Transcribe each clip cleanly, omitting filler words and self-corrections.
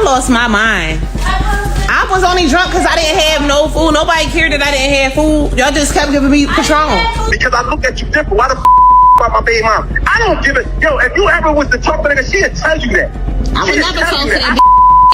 lost my mind. I was only drunk because I didn't have no food. Nobody cared that I didn't have food. Y'all just kept giving me Patron. Because I look at you different. Why the about my baby mom? I don't give it. Yo, if you ever was to talk to her, she'd tell you that. I would never talk to that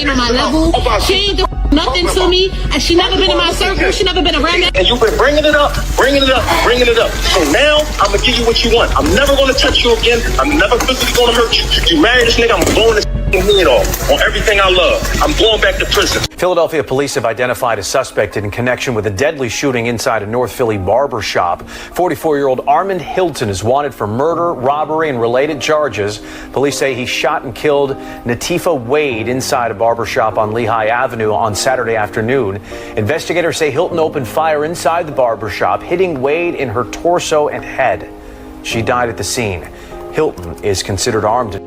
on my level. She ain't do nothing to me, and she never been in my circle. She never been around me. And you've been bringing it up. So now I'm gonna give you what you want. I'm never gonna touch you again. I'm never physically gonna hurt you. You marry this nigga, I'm blowing this head off on everything I love. I'm going back to prison. Philadelphia police have identified a suspect in connection with a deadly shooting inside a North Philly barbershop. 44-year-old Armond Hilton is wanted for murder, robbery, and related charges. Police say he shot and killed Nitiffa Wade inside a barbershop on Lehigh Avenue on Saturday afternoon. Investigators say Hilton opened fire inside the barbershop, hitting Wade in her torso and head. She died at the scene. Hilton is considered armed.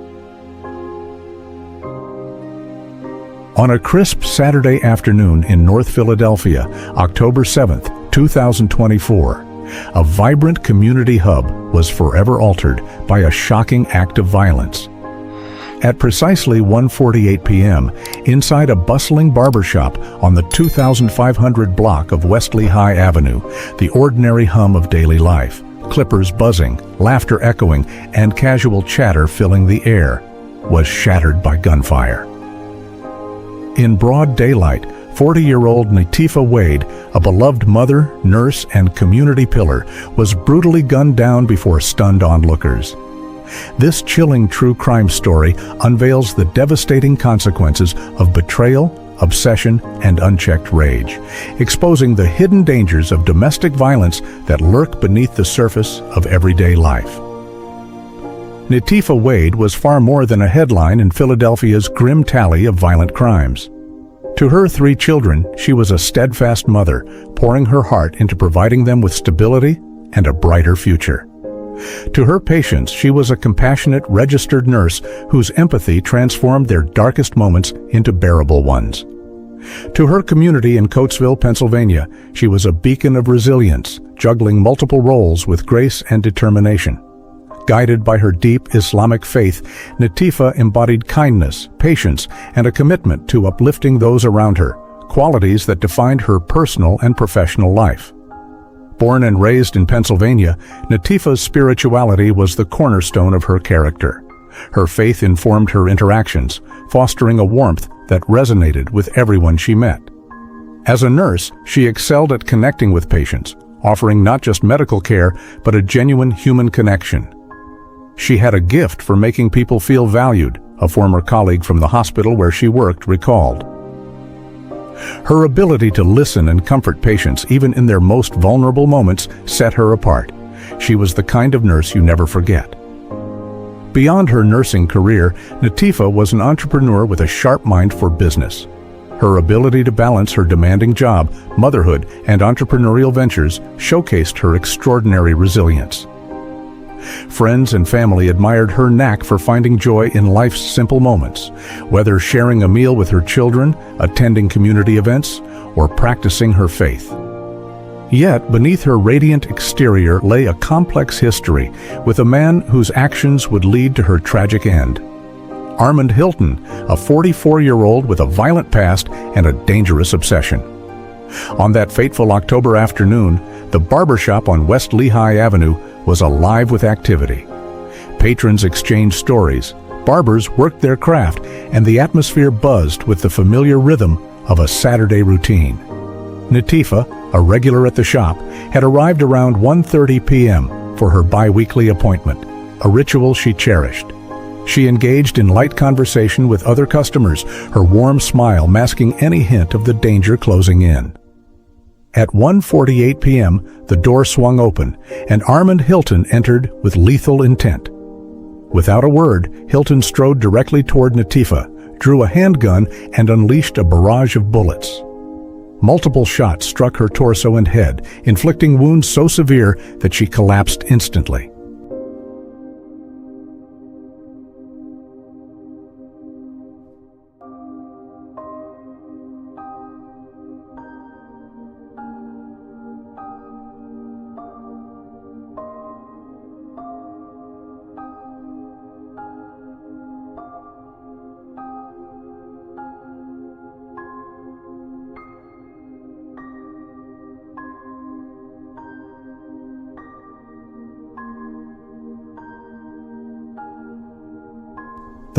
On a crisp Saturday afternoon in North Philadelphia, October 7th, 2024, a vibrant community hub was forever altered by a shocking act of violence. At precisely 1:48 p.m., inside a bustling barbershop on the 2500 block of West Lehigh Avenue, the ordinary hum of daily life, clippers buzzing, laughter echoing, and casual chatter filling the air, was shattered by gunfire. In broad daylight, 40-year-old Nitiffa Wade, a beloved mother, nurse, and community pillar, was brutally gunned down before stunned onlookers. This chilling true crime story unveils the devastating consequences of betrayal, obsession, and unchecked rage, exposing the hidden dangers of domestic violence that lurk beneath the surface of everyday life. Nitiffa Wade was far more than a headline in Philadelphia's grim tally of violent crimes. To her 3 children, she was a steadfast mother, pouring her heart into providing them with stability and a brighter future. To her patients, she was a compassionate, registered nurse whose empathy transformed their darkest moments into bearable ones. To her community in Coatesville, Pennsylvania, she was a beacon of resilience, juggling multiple roles with grace and determination. Guided by her deep Islamic faith, Nitiffa embodied kindness, patience, and a commitment to uplifting those around her, qualities that defined her personal and professional life. Born and raised in Pennsylvania, Nitiffa's spirituality was the cornerstone of her character. Her faith informed her interactions, fostering a warmth that resonated with everyone she met. As a nurse, she excelled at connecting with patients, offering not just medical care, but a genuine human connection. She had a gift for making people feel valued, a former colleague from the hospital where she worked recalled. Her ability to listen and comfort patients even in their most vulnerable moments set her apart. She was the kind of nurse you never forget. Beyond her nursing career, Nitiffa was an entrepreneur with a sharp mind for business. Her ability to balance her demanding job, motherhood, and entrepreneurial ventures showcased her extraordinary resilience. Friends and family admired her knack for finding joy in life's simple moments, whether sharing a meal with her children, attending community events, or practicing her faith. Yet, beneath her radiant exterior lay a complex history with a man whose actions would lead to her tragic end. Armond Hilton, a 44-year-old with a violent past and a dangerous obsession. On that fateful October afternoon, the barbershop on West Lehigh Avenue was alive with activity. Patrons exchanged stories, barbers worked their craft, and the atmosphere buzzed with the familiar rhythm of a Saturday routine. Nitiffa, a regular at the shop, had arrived around 1:30 p.m. for her bi-weekly appointment, a ritual she cherished. She engaged in light conversation with other customers, her warm smile masking any hint of the danger closing in. At 1:48 p.m., the door swung open, and Armond Hilton entered with lethal intent. Without a word, Hilton strode directly toward Nitiffa, drew a handgun, and unleashed a barrage of bullets. Multiple shots struck her torso and head, inflicting wounds so severe that she collapsed instantly.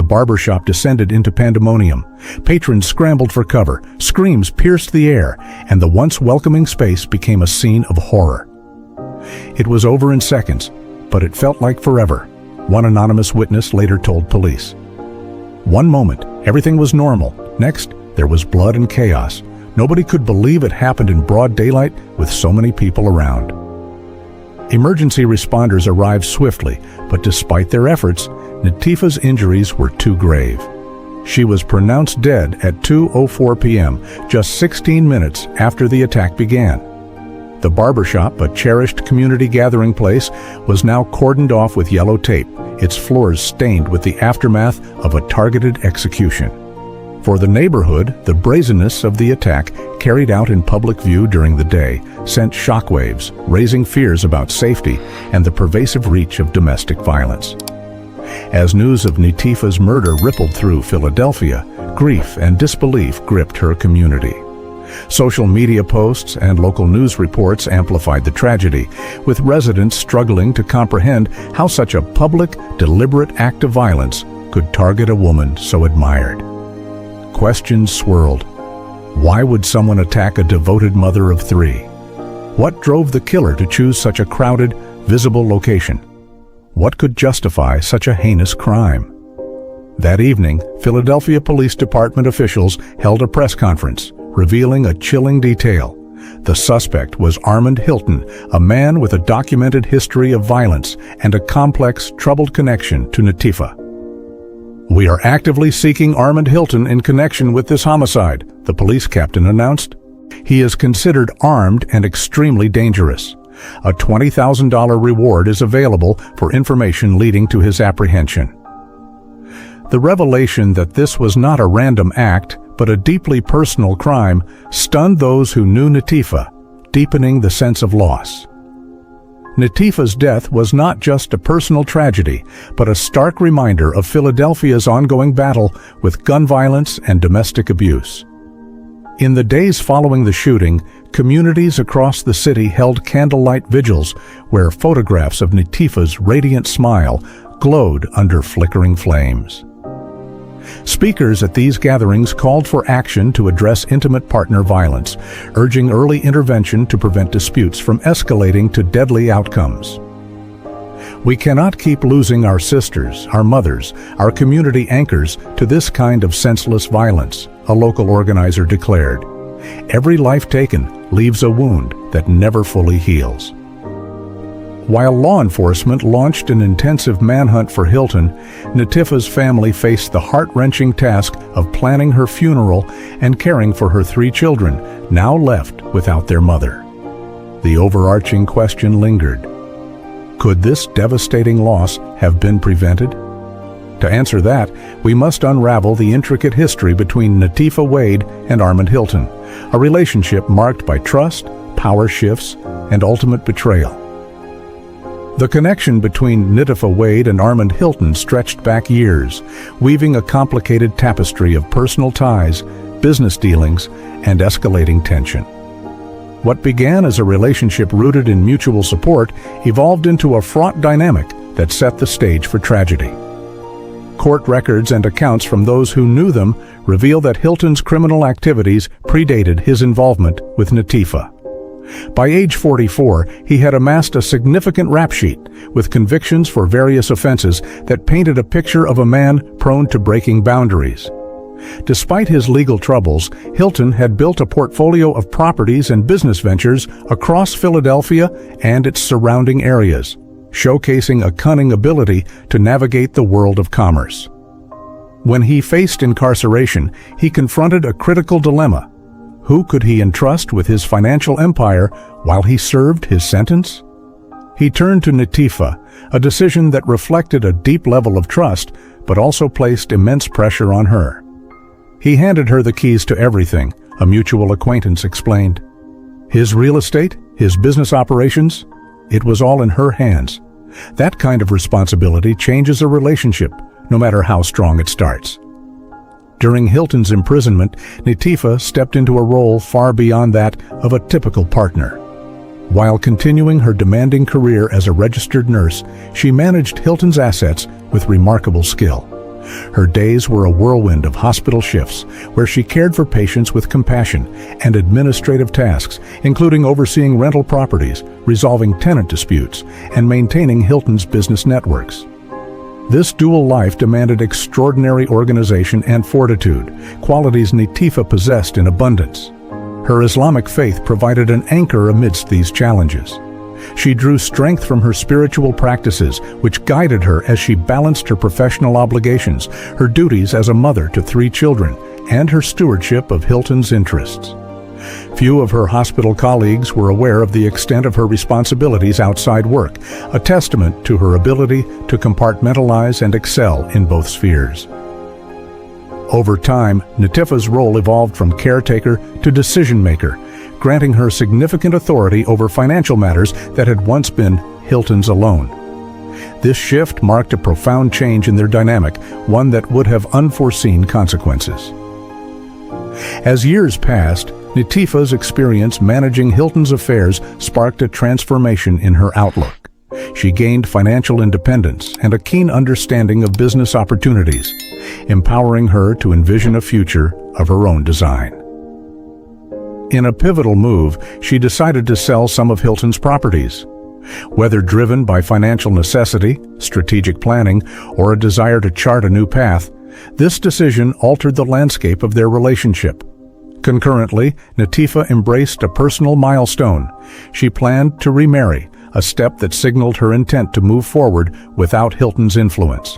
the barbershop descended into pandemonium. Patrons scrambled for cover, screams pierced the air, and the once welcoming space became a scene of horror. It was over in seconds, but it felt like forever, one anonymous witness later told police. One moment, everything was normal. Next, there was blood and chaos. Nobody could believe it happened in broad daylight with so many people around. Emergency responders arrived swiftly, but despite their efforts, Nitiffa's injuries were too grave. She was pronounced dead at 2:04 p.m., just 16 minutes after the attack began. The barbershop, a cherished community gathering place, was now cordoned off with yellow tape, its floors stained with the aftermath of a targeted execution. For the neighborhood, the brazenness of the attack, carried out in public view during the day, sent shockwaves, raising fears about safety and the pervasive reach of domestic violence. As news of Nitiffa's murder rippled through Philadelphia, grief and disbelief gripped her community. Social media posts and local news reports amplified the tragedy, with residents struggling to comprehend how such a public, deliberate act of violence could target a woman so admired. Questions swirled. Why would someone attack a devoted mother of 3? What drove the killer to choose such a crowded, visible location? What could justify such a heinous crime? That evening, Philadelphia Police Department officials held a press conference, revealing a chilling detail. The suspect was Armond Hilton, a man with a documented history of violence and a complex, troubled connection to Nitiffa. "We are actively seeking Armond Hilton in connection with this homicide," the police captain announced. "He is considered armed and extremely dangerous. A $20,000 reward is available for information leading to his apprehension." The revelation that this was not a random act, but a deeply personal crime, stunned those who knew Nitiffa, deepening the sense of loss. Nitiffa's death was not just a personal tragedy, but a stark reminder of Philadelphia's ongoing battle with gun violence and domestic abuse. In the days following the shooting, communities across the city held candlelight vigils where photographs of Nitiffa's radiant smile glowed under flickering flames. Speakers at these gatherings called for action to address intimate partner violence, urging early intervention to prevent disputes from escalating to deadly outcomes. "We cannot keep losing our sisters, our mothers, our community anchors to this kind of senseless violence," a local organizer declared. "Every life taken leaves a wound that never fully heals." While law enforcement launched an intensive manhunt for Hilton, Nitiffa's family faced the heart-wrenching task of planning her funeral and caring for her 3 children, now left without their mother. The overarching question lingered. Could this devastating loss have been prevented? To answer that, we must unravel the intricate history between Nitiffa Wade and Armond Hilton, a relationship marked by trust, power shifts, and ultimate betrayal. The connection between Nitiffa Wade and Armond Hilton stretched back years, weaving a complicated tapestry of personal ties, business dealings, and escalating tension. What began as a relationship rooted in mutual support evolved into a fraught dynamic that set the stage for tragedy. Court records and accounts from those who knew them reveal that Hilton's criminal activities predated his involvement with Nitiffa. By age 44, he had amassed a significant rap sheet with convictions for various offenses that painted a picture of a man prone to breaking boundaries. Despite his legal troubles, Hilton had built a portfolio of properties and business ventures across Philadelphia and its surrounding areas, showcasing a cunning ability to navigate the world of commerce. When he faced incarceration, he confronted a critical dilemma. Who could he entrust with his financial empire while he served his sentence? He turned to Nitiffa, a decision that reflected a deep level of trust, but also placed immense pressure on her. He handed her the keys to everything, a mutual acquaintance explained. His real estate, his business operations, it was all in her hands. That kind of responsibility changes a relationship, no matter how strong it starts. During Hilton's imprisonment, Nitiffa stepped into a role far beyond that of a typical partner. While continuing her demanding career as a registered nurse, she managed Hilton's assets with remarkable skill. Her days were a whirlwind of hospital shifts, where she cared for patients with compassion and administrative tasks, including overseeing rental properties, resolving tenant disputes, and maintaining Hilton's business networks. This dual life demanded extraordinary organization and fortitude, qualities Nitiffa possessed in abundance. Her Islamic faith provided an anchor amidst these challenges. She drew strength from her spiritual practices, which guided her as she balanced her professional obligations, her duties as a mother to 3 children, and her stewardship of Hilton's interests. Few of her hospital colleagues were aware of the extent of her responsibilities outside work, a testament to her ability to compartmentalize and excel in both spheres. Over time, Nitiffa's role evolved from caretaker to decision-maker, granting her significant authority over financial matters that had once been Hilton's alone. This shift marked a profound change in their dynamic, one that would have unforeseen consequences. As years passed, Nitiffa's experience managing Hilton's affairs sparked a transformation in her outlook. She gained financial independence and a keen understanding of business opportunities, empowering her to envision a future of her own design. In a pivotal move, she decided to sell some of Hilton's properties. Whether driven by financial necessity, strategic planning, or a desire to chart a new path, this decision altered the landscape of their relationship. Concurrently, Nitiffa embraced a personal milestone. She planned to remarry, a step that signaled her intent to move forward without Hilton's influence.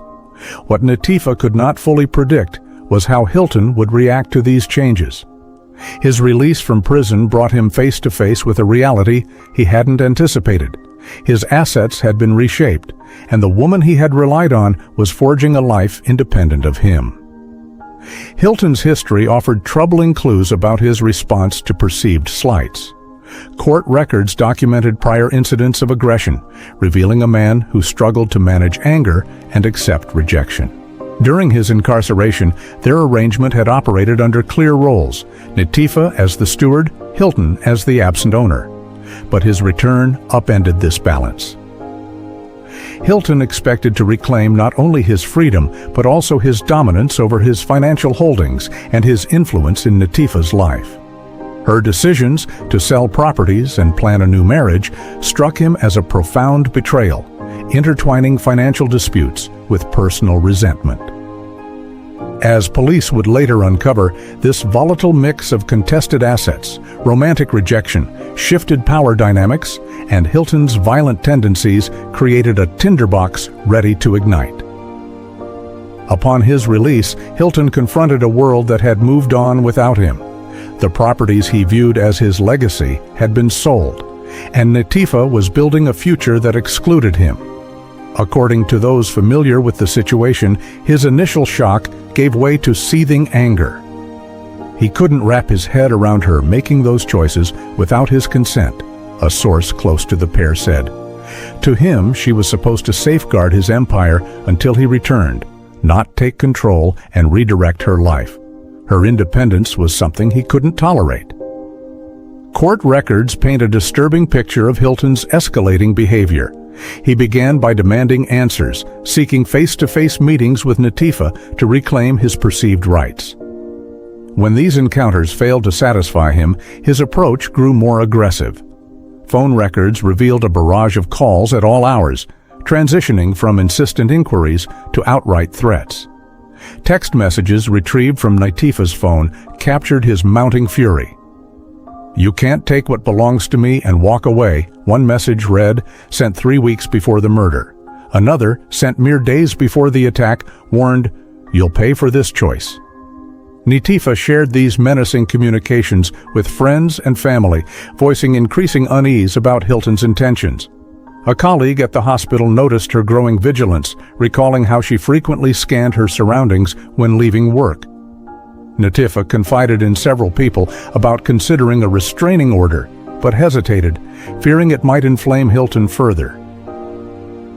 What Nitiffa could not fully predict was how Hilton would react to these changes. His release from prison brought him face to face with a reality he hadn't anticipated. His assets had been reshaped, and the woman he had relied on was forging a life independent of him. Hilton's history offered troubling clues about his response to perceived slights. Court records documented prior incidents of aggression, revealing a man who struggled to manage anger and accept rejection. During his incarceration, their arrangement had operated under clear roles, Nitiffa as the steward, Hilton as the absent owner. But his return upended this balance. Hilton expected to reclaim not only his freedom, but also his dominance over his financial holdings and his influence in Nitiffa's life. Her decisions to sell properties and plan a new marriage struck him as a profound betrayal, intertwining financial disputes with personal resentment. As police would later uncover, this volatile mix of contested assets, romantic rejection, shifted power dynamics, and Hilton's violent tendencies created a tinderbox ready to ignite. Upon his release, Hilton confronted a world that had moved on without him. The properties he viewed as his legacy had been sold, and Nitiffa was building a future that excluded him. According to those familiar with the situation, his initial shock gave way to seething anger. He couldn't wrap his head around her making those choices without his consent, a source close to the pair said. To him, she was supposed to safeguard his empire until he returned, not take control and redirect her life. Her independence was something he couldn't tolerate. Court records paint a disturbing picture of Hilton's escalating behavior. He began by demanding answers, seeking face-to-face meetings with Nitiffa to reclaim his perceived rights. When these encounters failed to satisfy him, his approach grew more aggressive. Phone records revealed a barrage of calls at all hours, transitioning from insistent inquiries to outright threats. Text messages retrieved from Nitiffa's phone captured his mounting fury. "You can't take what belongs to me and walk away," one message read, sent 3 weeks before the murder. Another, sent mere days before the attack, warned, "You'll pay for this choice." Nitiffa shared these menacing communications with friends and family, voicing increasing unease about Hilton's intentions. A colleague at the hospital noticed her growing vigilance, recalling how she frequently scanned her surroundings when leaving work. Nitiffa confided in several people about considering a restraining order, but hesitated, fearing it might inflame Hilton further.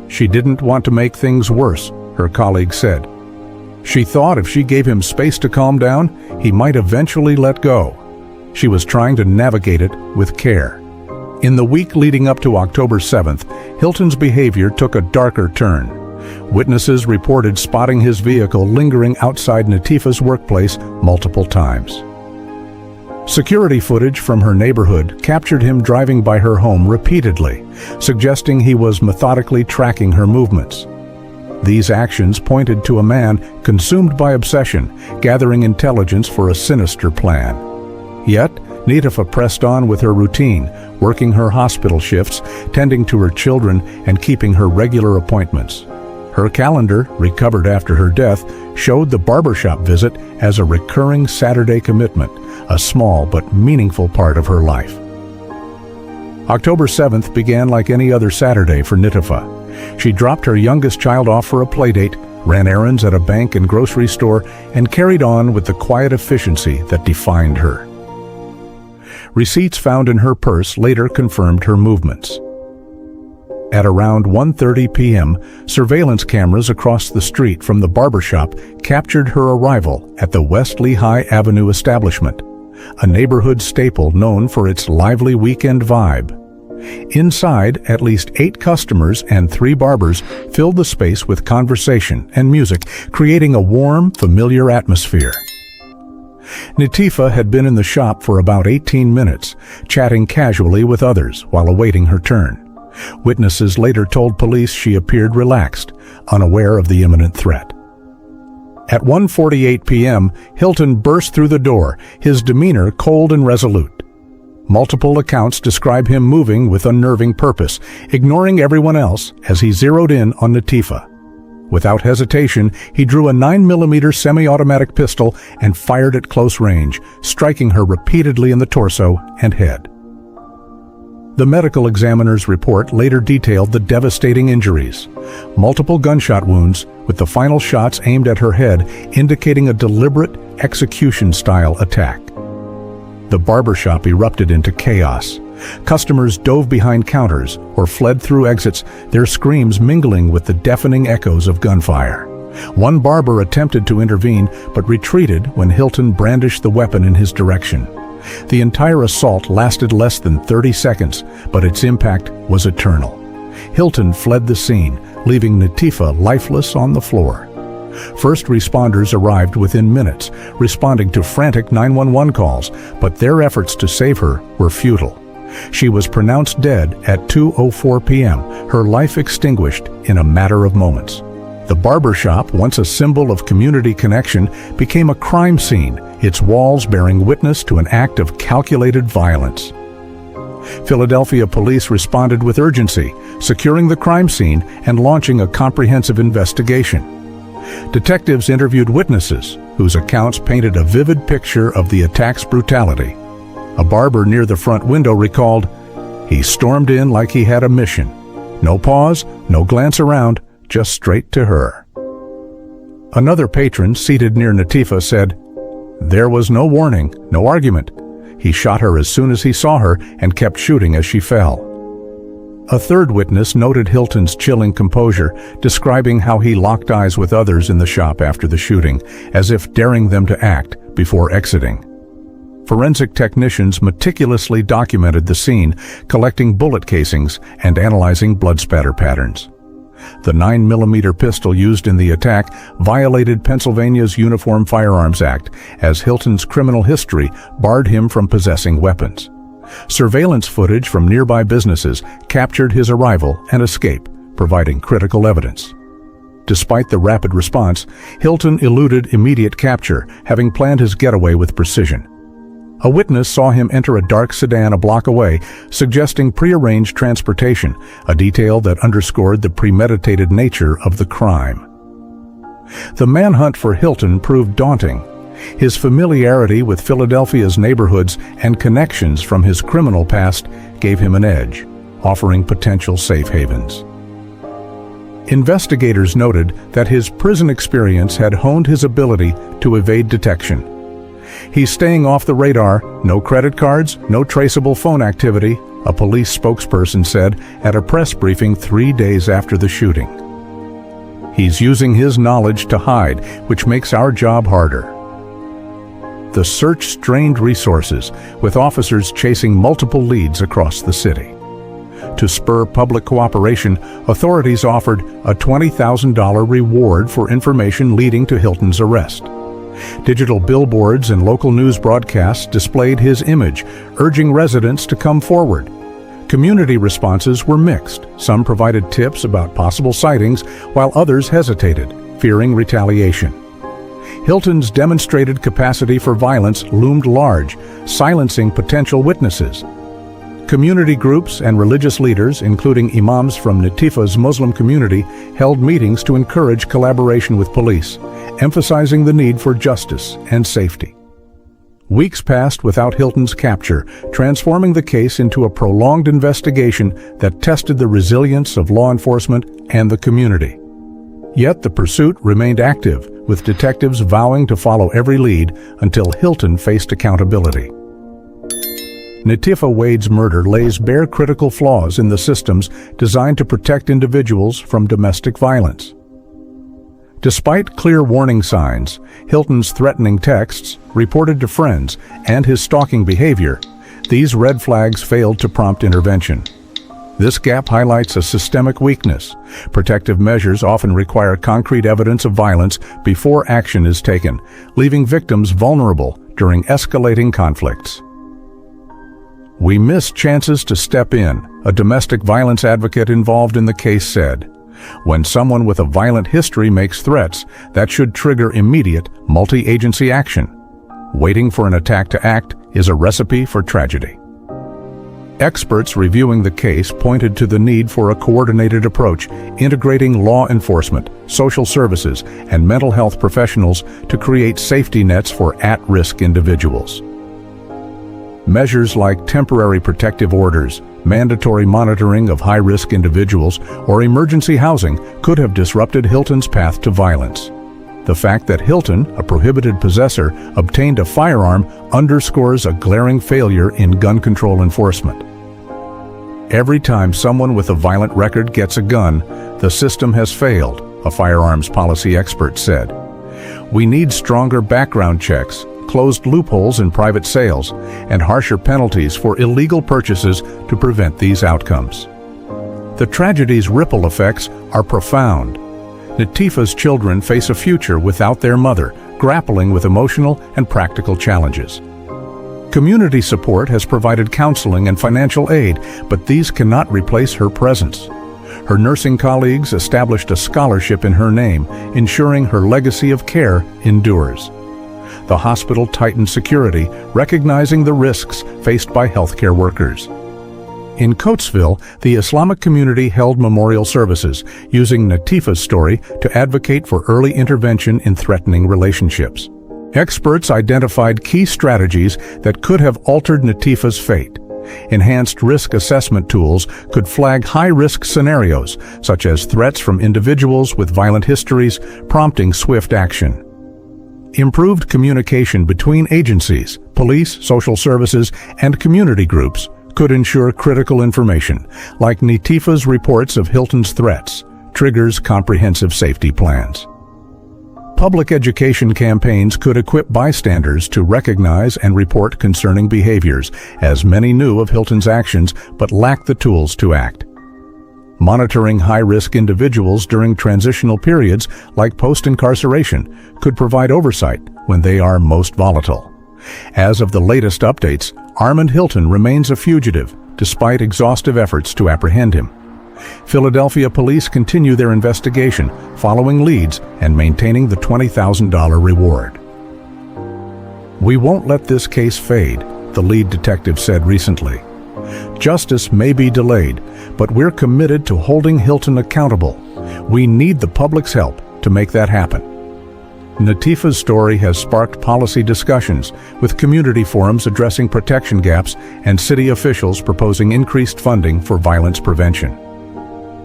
She didn't want to make things worse, her colleague said. She thought if she gave him space to calm down, he might eventually let go. She was trying to navigate it with care. In the week leading up to October 7th, Hilton's behavior took a darker turn. Witnesses reported spotting his vehicle lingering outside Nitiffa's workplace multiple times. Security footage from her neighborhood captured him driving by her home repeatedly, suggesting he was methodically tracking her movements. These actions pointed to a man consumed by obsession, gathering intelligence for a sinister plan. Yet, Nitiffa pressed on with her routine, working her hospital shifts, tending to her children, and keeping her regular appointments. Her calendar, recovered after her death, showed the barbershop visit as a recurring Saturday commitment, a small but meaningful part of her life. October 7th began like any other Saturday for Nitiffa. She dropped her youngest child off for a playdate, ran errands at a bank and grocery store, and carried on with the quiet efficiency that defined her. Receipts found in her purse later confirmed her movements. At around 1:30 p.m., surveillance cameras across the street from the barbershop captured her arrival at the West Lehigh Avenue establishment, a neighborhood staple known for its lively weekend vibe. Inside, at least 8 customers and 3 barbers filled the space with conversation and music, creating a warm, familiar atmosphere. Nitiffa had been in the shop for about 18 minutes, chatting casually with others while awaiting her turn. Witnesses later told police she appeared relaxed, unaware of the imminent threat. At 1:48 p.m., Hilton burst through the door, his demeanor cold and resolute. Multiple accounts describe him moving with unnerving purpose, ignoring everyone else as he zeroed in on Nitiffa. Without hesitation, he drew a 9mm semi-automatic pistol and fired at close range, striking her repeatedly in the torso and head. The medical examiner's report later detailed the devastating injuries. Multiple gunshot wounds, with the final shots aimed at her head, indicating a deliberate, execution-style attack. The barbershop erupted into chaos. Customers dove behind counters or fled through exits, their screams mingling with the deafening echoes of gunfire. One barber attempted to intervene, but retreated when Hilton brandished the weapon in his direction. The entire assault lasted less than 30 seconds, but its impact was eternal. Hilton fled the scene, leaving Nitiffa lifeless on the floor. First responders arrived within minutes, responding to frantic 911 calls, but their efforts to save her were futile. She was pronounced dead at 2:04 p.m., her life extinguished in a matter of moments. The barbershop, once a symbol of community connection, became a crime scene, its walls bearing witness to an act of calculated violence. Philadelphia police responded with urgency, securing the crime scene and launching a comprehensive investigation. Detectives interviewed witnesses, whose accounts painted a vivid picture of the attack's brutality. A barber near the front window recalled, "He stormed in like he had a mission. No pause, no glance around, just straight to her." Another patron seated near Nitiffa said, "There was no warning, no argument. He shot her as soon as he saw her and kept shooting as she fell." A third witness noted Hilton's chilling composure, describing how he locked eyes with others in the shop after the shooting, as if daring them to act before exiting. Forensic technicians meticulously documented the scene, collecting bullet casings and analyzing blood spatter patterns. The 9mm pistol used in the attack violated Pennsylvania's Uniform Firearms Act, as Hilton's criminal history barred him from possessing weapons. Surveillance footage from nearby businesses captured his arrival and escape, providing critical evidence. Despite the rapid response, Hilton eluded immediate capture, having planned his getaway with precision. A witness saw him enter a dark sedan a block away, suggesting prearranged transportation, a detail that underscored the premeditated nature of the crime. The manhunt for Hilton proved daunting. His familiarity with Philadelphia's neighborhoods and connections from his criminal past gave him an edge, offering potential safe havens. Investigators noted that his prison experience had honed his ability to evade detection. "He's staying off the radar, no credit cards, no traceable phone activity," a police spokesperson said at a press briefing 3 days after the shooting. "He's using his knowledge to hide, which makes our job harder." The search strained resources, with officers chasing multiple leads across the city. To spur public cooperation, authorities offered a $20,000 reward for information leading to Hilton's arrest. Digital billboards and local news broadcasts displayed his image, urging residents to come forward. Community responses were mixed. Some provided tips about possible sightings, while others hesitated, fearing retaliation. Hilton's demonstrated capacity for violence loomed large, silencing potential witnesses. Community groups and religious leaders, including imams from Nitiffa's Muslim community, held meetings to encourage collaboration with police, emphasizing the need for justice and safety. Weeks passed without Hilton's capture, transforming the case into a prolonged investigation that tested the resilience of law enforcement and the community. Yet the pursuit remained active, with detectives vowing to follow every lead until Hilton faced accountability. Nitiffa Wade's murder lays bare critical flaws in the systems designed to protect individuals from domestic violence. Despite clear warning signs, Hilton's threatening texts, reported to friends, and his stalking behavior, these red flags failed to prompt intervention. This gap highlights a systemic weakness. Protective measures often require concrete evidence of violence before action is taken, leaving victims vulnerable during escalating conflicts. "We miss chances to step in," a domestic violence advocate involved in the case said. "When someone with a violent history makes threats, that should trigger immediate, multi-agency action. Waiting for an attack to act is a recipe for tragedy." Experts reviewing the case pointed to the need for a coordinated approach, integrating law enforcement, social services, and mental health professionals to create safety nets for at-risk individuals. Measures like temporary protective orders, mandatory monitoring of high-risk individuals, or emergency housing could have disrupted Hilton's path to violence. The fact that Hilton, a prohibited possessor, obtained a firearm underscores a glaring failure in gun control enforcement. "Every time someone with a violent record gets a gun, the system has failed," a firearms policy expert said. "We need stronger background checks, closed loopholes in private sales, and harsher penalties for illegal purchases to prevent these outcomes." The tragedy's ripple effects are profound. Nitiffa's children face a future without their mother, grappling with emotional and practical challenges. Community support has provided counseling and financial aid, but these cannot replace her presence. Her nursing colleagues established a scholarship in her name, ensuring her legacy of care endures. The hospital tightened security, recognizing the risks faced by healthcare workers. In Coatesville, the Islamic community held memorial services, using Nitiffa's story to advocate for early intervention in threatening relationships. Experts identified key strategies that could have altered Nitiffa's fate. Enhanced risk assessment tools could flag high-risk scenarios, such as threats from individuals with violent histories, prompting swift action. Improved communication between agencies, police, social services, and community groups could ensure critical information, like Nitiffa's reports of Hilton's threats, triggers comprehensive safety plans. Public education campaigns could equip bystanders to recognize and report concerning behaviors, as many knew of Hilton's actions but lacked the tools to act. Monitoring high-risk individuals during transitional periods, like post-incarceration, could provide oversight when they are most volatile. As of the latest updates, Armond Hilton remains a fugitive, despite exhaustive efforts to apprehend him. Philadelphia police continue their investigation, following leads and maintaining the $20,000 reward. "We won't let this case fade," the lead detective said recently. "Justice may be delayed, but we're committed to holding Hilton accountable. We need the public's help to make that happen." Nitiffa's story has sparked policy discussions, with community forums addressing protection gaps and city officials proposing increased funding for violence prevention.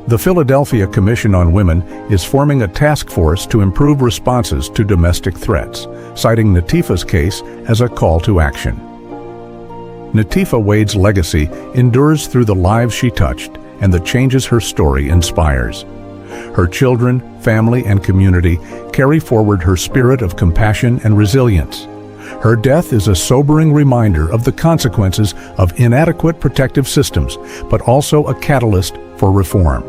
The Philadelphia Commission on Women is forming a task force to improve responses to domestic threats, citing Nitiffa's case as a call to action. Nitiffa Wade's legacy endures through the lives she touched and the changes her story inspires. Her children, family, and community carry forward her spirit of compassion and resilience. Her death is a sobering reminder of the consequences of inadequate protective systems, but also a catalyst for reform.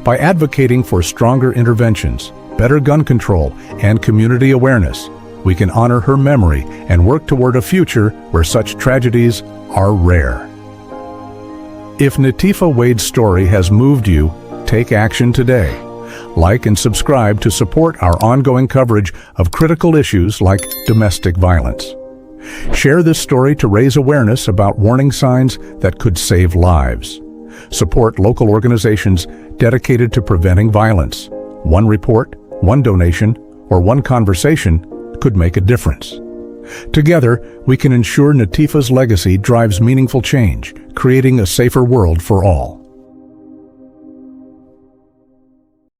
By advocating for stronger interventions, better gun control, and community awareness, we can honor her memory and work toward a future where such tragedies are rare. If Nitiffa Wade's story has moved you, take action today. Like and subscribe to support our ongoing coverage of critical issues like domestic violence. Share this story to raise awareness about warning signs that could save lives. Support local organizations dedicated to preventing violence. One report, one donation, or one conversation could make a difference. Together, we can ensure Nitiffa's legacy drives meaningful change, creating a safer world for all.